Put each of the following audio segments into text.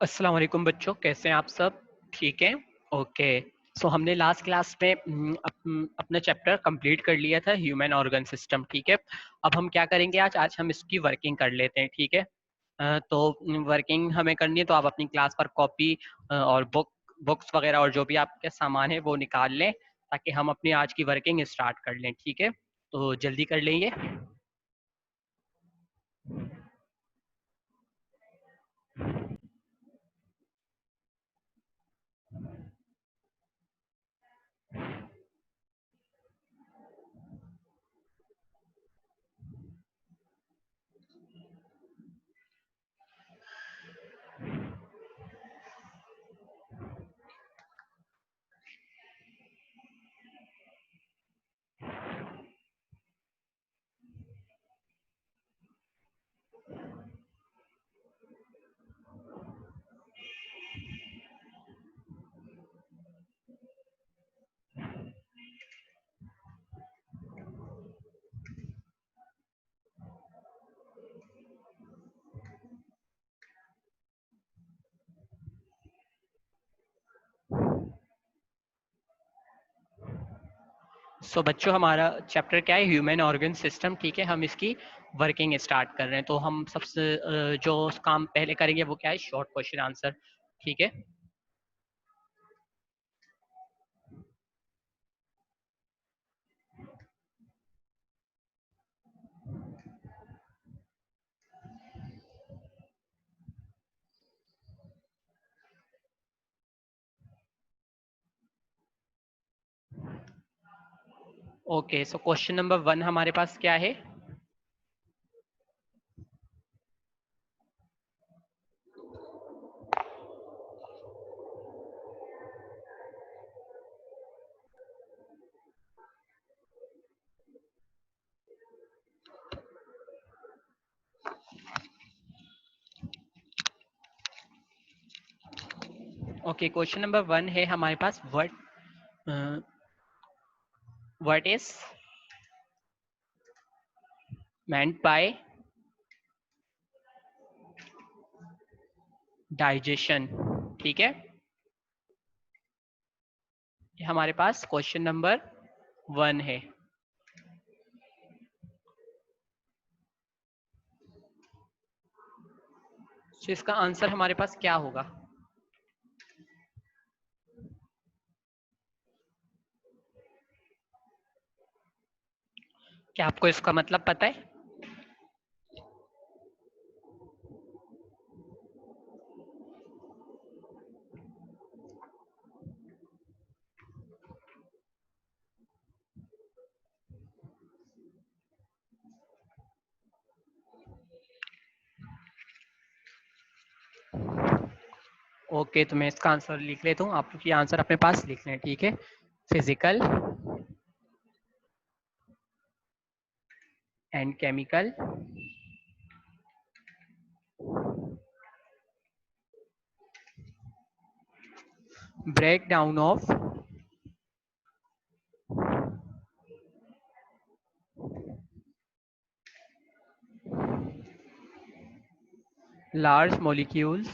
अस्सलाम वालेकुम बच्चों, कैसे हैं आप सब? ठीक हैं? ओके। सो हमने लास्ट क्लास में अपना चैप्टर कंप्लीट कर लिया था, ह्यूमन ऑर्गन सिस्टम। ठीक है, अब हम क्या करेंगे, आज हम इसकी वर्किंग कर लेते हैं। ठीक है, तो वर्किंग हमें करनी है, तो आप अपनी क्लास पर कॉपी और बुक्स वगैरह और जो भी आपके सामान है वो निकाल लें, ताकि हम अपनी आज की वर्किंग स्टार्ट कर लें। ठीक है, तो जल्दी कर लेंगे। सो बच्चों, हमारा चैप्टर क्या है? Human organ system. ठीक है, हम इसकी वर्किंग स्टार्ट कर रहे हैं। तो हम सबसे जो काम पहले करेंगे वो क्या है? Short question answer. ठीक है, ओके। सो क्वेश्चन नंबर 1 हमारे पास क्या है? ओके, क्वेश्चन नंबर 1 है हमारे पास, what is meant by digestion. ठीक है, ये हमारे पास क्वेश्चन नंबर 1 है। तो इसका आंसर हमारे पास क्या होगा? क्या आपको इसका मतलब पता है? ओके, तो मैं इसका आंसर लिख लेता हूँ, आप ये आंसर अपने पास लिख लें। ठीक है, physical and chemical breakdown of large molecules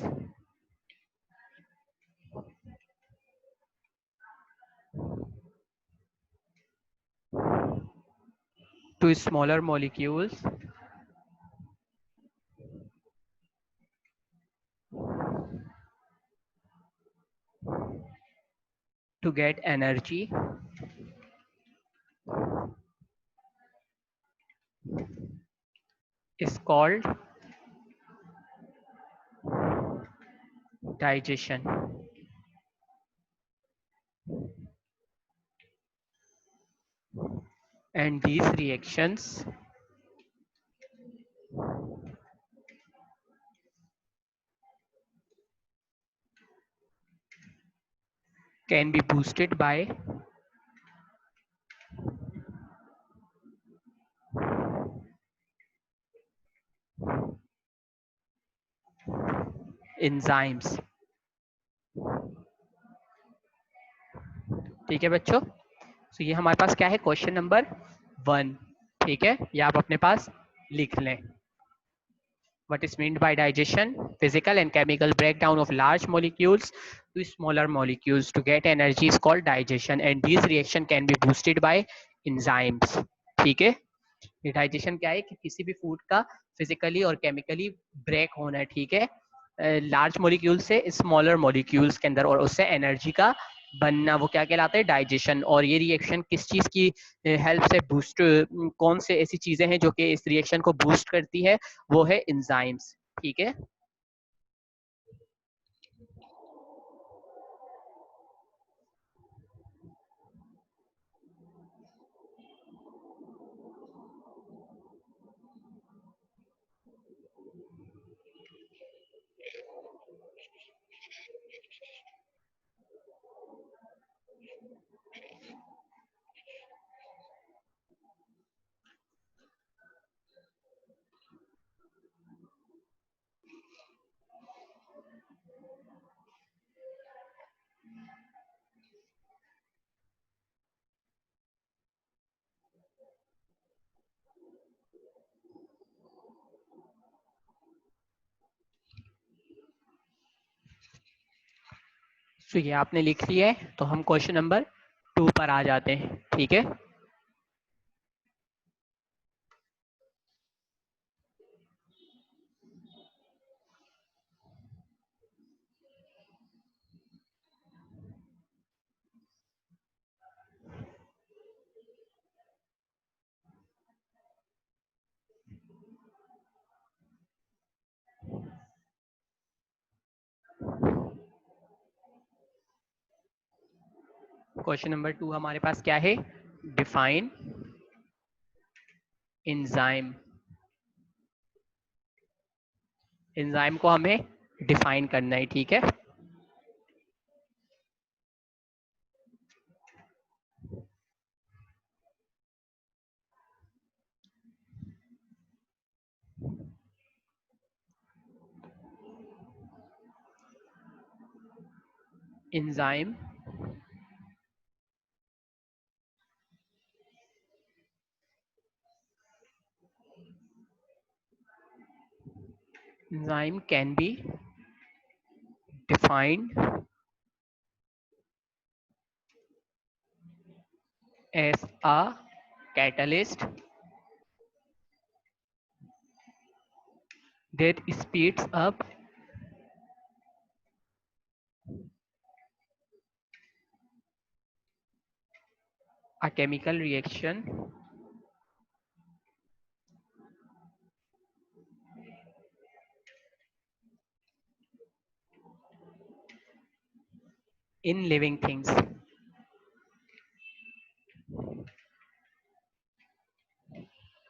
to smaller molecules to get energy is called digestion. And these reactions can be boosted by enzymes. ठीक है बच्चों, तो ये हमारे पास क्या है? Question number 1। ठीक है, ये आप अपने पास लिख लें। What is meant by digestion? Physical and chemical breakdown of large molecules to smaller molecules to get energy is called digestion, and these reaction can be boosted by enzymes. ठीक है, ये डाइजेशन क्या है कि किसी भी फूड का physically और केमिकली ब्रेक होना है, ठीक है, लार्ज मॉलिक्यूल से स्मॉलर मॉलिक्यूल्स के अंदर, और उससे एनर्जी का बनना, वो क्या कहलाता है? डाइजेशन। और ये रिएक्शन किस चीज की हेल्प से बूस्ट, कौन से ऐसी चीजें हैं जो कि इस रिएक्शन को बूस्ट करती है? वो है एंजाइम्स, ठीक है। तो ये आपने लिख लिया है, तो हम क्वेश्चन नंबर 2 पर आ जाते हैं, ठीक है। क्वेश्चन नंबर 2 हमारे पास क्या है? Define enzyme. एंजाइम को हमें डिफाइन करना है, ठीक है। Enzyme enzyme can be defined as a catalyst that speeds up a chemical reaction in living things।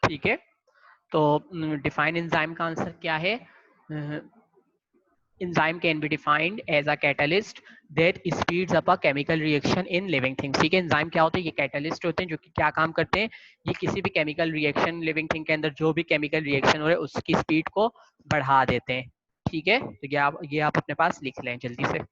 ठीक है, तो डिफाइन एंजाइम का आंसर क्या है? enzyme can be defined as a catalyst that speeds up a chemical reaction in living things। ठीक है, enzyme क्या होते हैं? ये catalyst होते हैं जो कि क्या काम करते हैं? ये किसी भी chemical reaction living thing के अंदर जो भी chemical reaction हो रहा है उसकी speed को बढ़ा देते हैं। ठीक है, तो ये आप अपने पास लिख लें जल्दी से।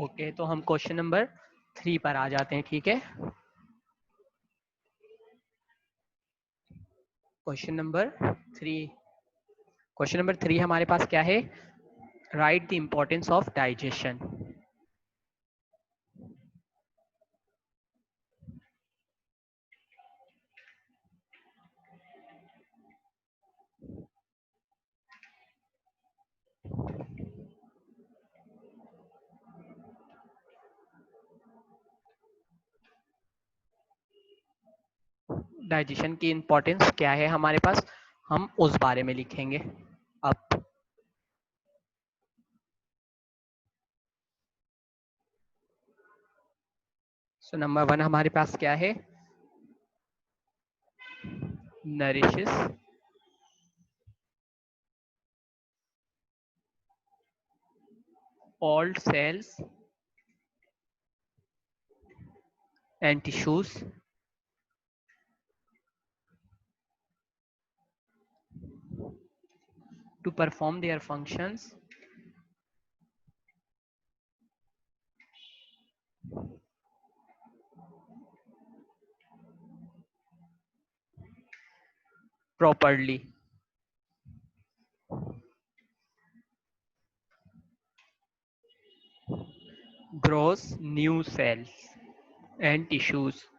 ओके, तो हम क्वेश्चन नंबर 3 पर आ जाते हैं, ठीक है। Question number 3। क्वेश्चन नंबर 3 हमारे पास क्या है? Right the importance of digestion. Digestion की इंपॉर्टेंस क्या है हमारे पास, हम उस बारे में लिखेंगे अब। सो नंबर 1 हमारे पास क्या है? Nourishes all cells and tissues to perform their functions properly. Grows new cells and tissues.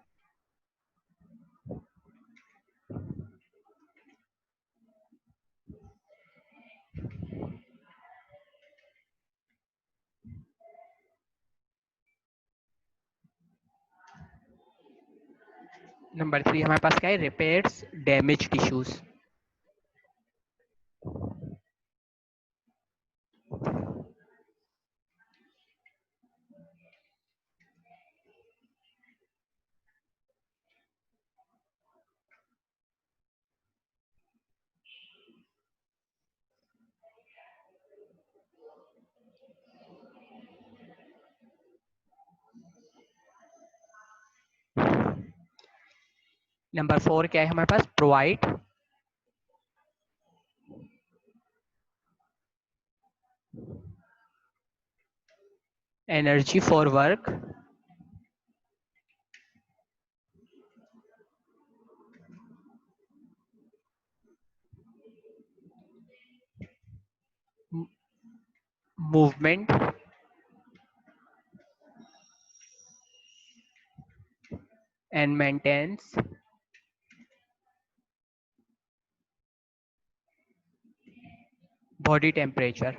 Number 3 हमारे पास क्या है? Repairs damage tissues. नंबर 4 क्या है हमारे पास? Provide energy for work movement and maintains body temperature.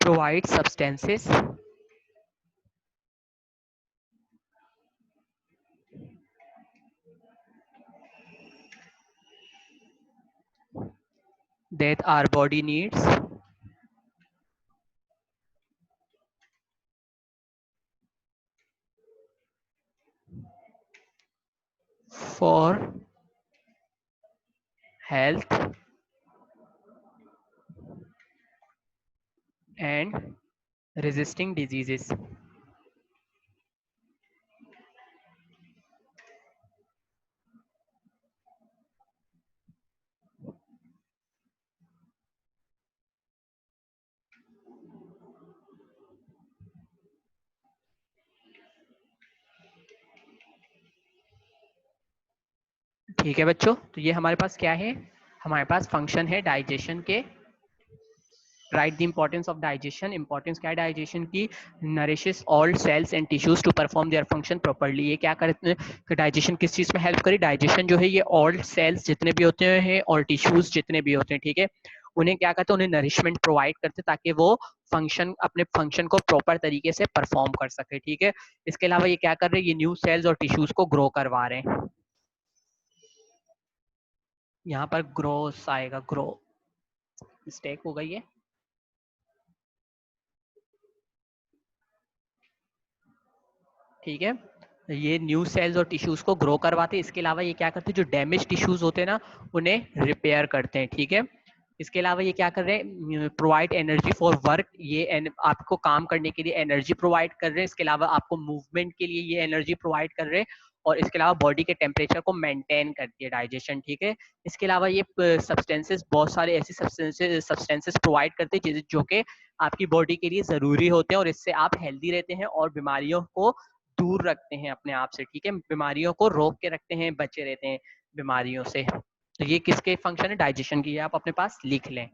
Provide substances that our body needs for health and resisting diseases। ठीक है बच्चों, तो ये हमारे पास क्या है? हमारे पास फंक्शन है डाइजेशन के। Right the importance of digestion. Importance क्या है डाइजेशन की? Nourishes all cells and tissues to perform their function properly. ये क्या करते हैं? डाइजेशन किस चीज में हेल्प करी? डाइजेशन जो है ये ऑल सेल्स जितने भी होते हैं और टिश्यूज जितने भी होते हैं, ठीक है, उन्हें क्या करते हैं? उन्हें नरिशमेंट प्रोवाइड करते ताकि वो फंक्शन अपने फंक्शन को प्रॉपर तरीके से परफॉर्म कर सके, ठीक है। इसके अलावा ये क्या कर रहे हैं? ये न्यू सेल्स और टिश्यूज को ग्रो करवा रहे हैं। यहाँ पर ग्रोस आएगा, ग्रो, मिस्टेक हो गई है। ठीक है, ये न्यू सेल्स और टिश्यूज को ग्रो करवाते हैं। इसके अलावा ये क्या करते हैं? जो डैमेज टिश्यूज होते हैं ना, उन्हें रिपेयर करते हैं, ठीक है। इसके अलावा ये क्या कर रहे हैं? Provide energy for work. ये आपको काम करने के लिए एनर्जी प्रोवाइड कर रहे हैं। इसके अलावा आपको मूवमेंट के लिए ये एनर्जी प्रोवाइड कर रहे हैं और इसके अलावा बॉडी के टेम्परेचर को मेंटेन करती है डाइजेशन, ठीक है। इसके अलावा ये सब्सटेंसेस, बहुत सारे ऐसी सब्सटेंसेस प्रोवाइड करते हैं जो कि आपकी बॉडी के लिए ज़रूरी होते हैं, और इससे आप हेल्दी रहते हैं और बीमारियों को दूर रखते हैं अपने आप से, ठीक है। बीमारियों को रोक के रखते हैं, बचे रहते हैं बीमारियों से। तो ये किसके फंक्शन है? डाइजेशन की। आप अपने पास लिख लें।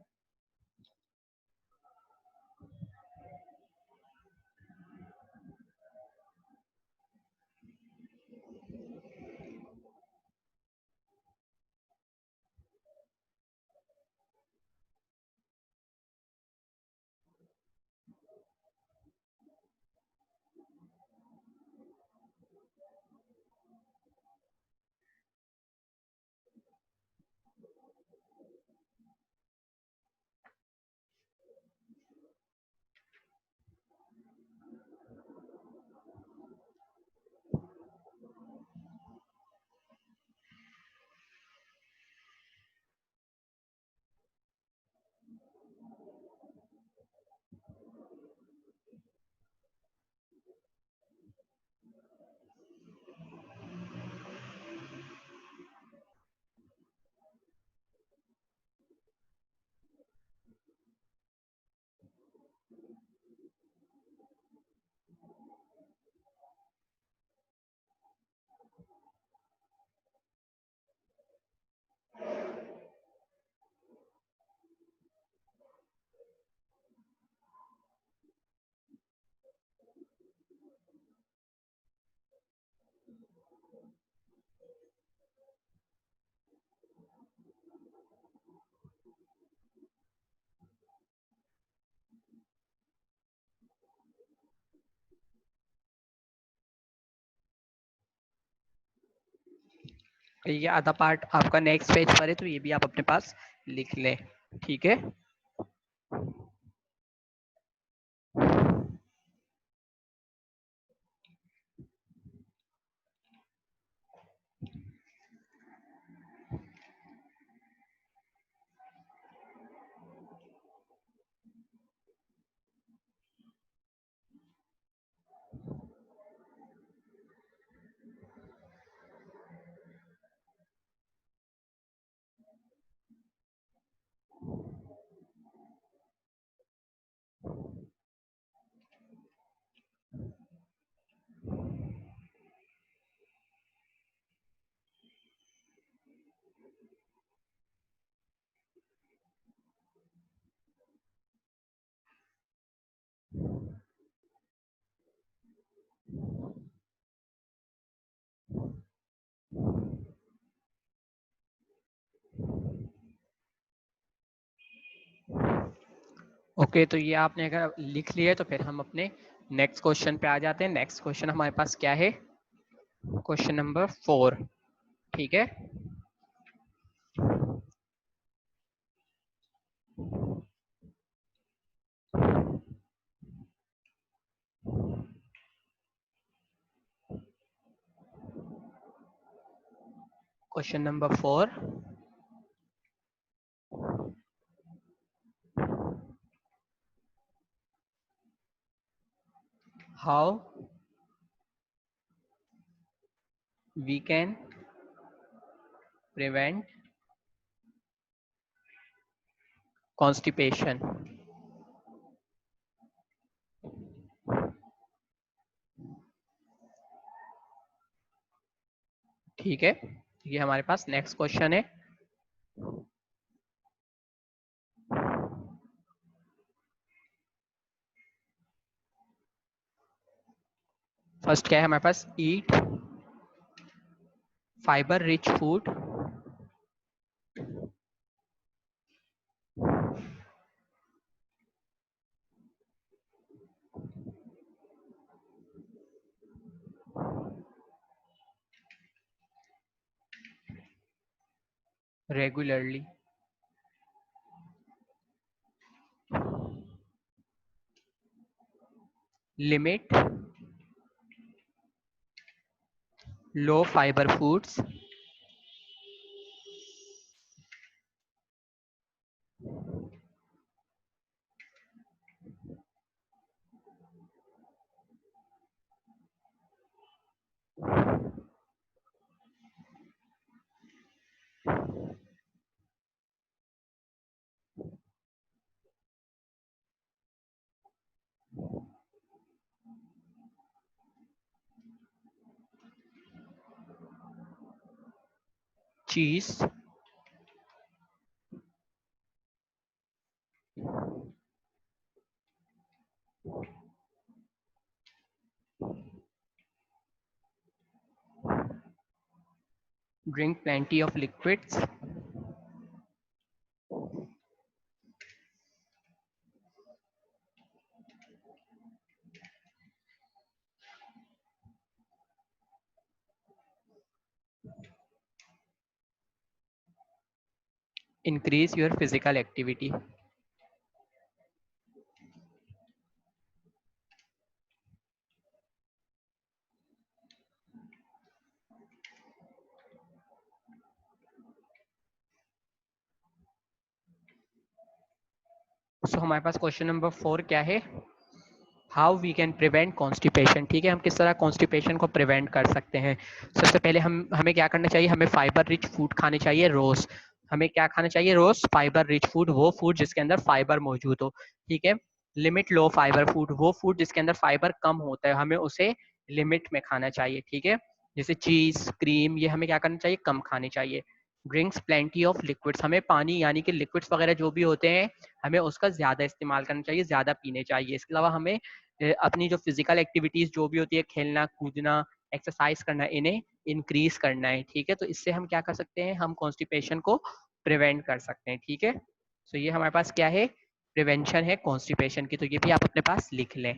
ये आधा पार्ट आपका नेक्स्ट पेज पर है, तो ये भी आप अपने पास लिख लें, ठीक है। ओके, तो ये आपने अगर लिख लिया है तो फिर हम अपने नेक्स्ट क्वेश्चन पे आ जाते हैं। नेक्स्ट क्वेश्चन हमारे पास क्या है? क्वेश्चन नंबर 4, ठीक है। Question number 4, how we can prevent constipation. ठीक है, ये हमारे पास नेक्स्ट क्वेश्चन है। फर्स्ट क्या है हमारे पास? Eat fibre rich food regularly, limit low fibre foods cheese, drink plenty of liquids, increase your physical activity. So हमारे पास क्वेश्चन नंबर 4 क्या है, how we can prevent constipation. ठीक है, हम किस तरह कॉन्स्टिपेशन को प्रिवेंट कर सकते हैं। सबसे पहले हमें क्या करना चाहिए, हमें फाइबर रिच फूड खाने चाहिए रोज। हमें क्या खाना चाहिए रोज, फाइबर रिच फूड, वो फूड जिसके अंदर फाइबर मौजूद हो। ठीक है, लिमिट लो फाइबर फूड, वो फूड जिसके अंदर फाइबर कम होता है हमें उसे लिमिट में खाना चाहिए। ठीक है, जैसे चीज, क्रीम, ये हमें क्या करना चाहिए, कम खानी चाहिए। ड्रिंक्स प्लेंटी ऑफ लिक्विड्स, हमें पानी यानी कि लिक्विड्स वगैरह जो भी होते हैं हमें उसका ज्यादा इस्तेमाल करना चाहिए, ज्यादा पीने चाहिए। इसके अलावा हमें अपनी जो फिजिकल एक्टिविटीज जो भी होती है, खेलना कूदना, एक्सरसाइज करना, इन्हें इंक्रीज करना है। ठीक है, तो इससे हम क्या कर सकते हैं, हम कॉन्स्टिपेशन को प्रिवेंट कर सकते हैं। ठीक है, तो ये हमारे पास क्या है, प्रिवेंशन है कॉन्स्टिपेशन की, तो ये भी आप अपने पास लिख लें।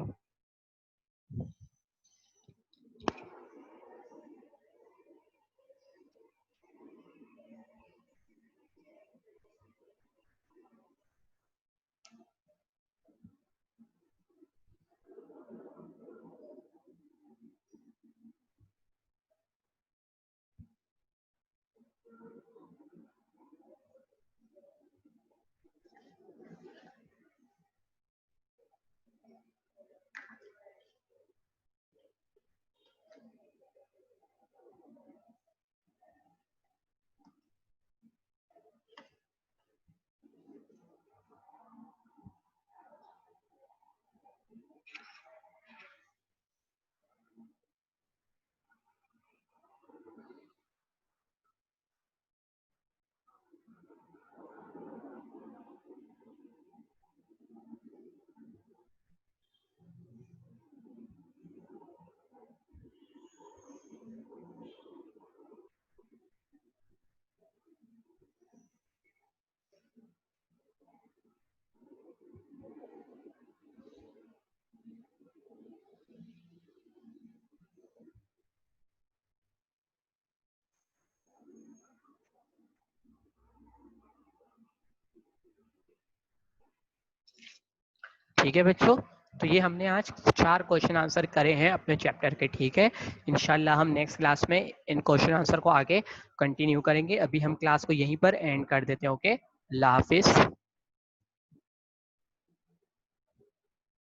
ठीक है बच्चों, तो ये हमने आज 4 क्वेश्चन आंसर करे हैं अपने चैप्टर के। ठीक है, इंशाल्लाह हम नेक्स्ट क्लास में इन क्वेश्चन आंसर को आगे कंटिन्यू करेंगे। अभी हम क्लास को यहीं पर एंड कर देते हैं। ओके, अल्लाह हाफिज।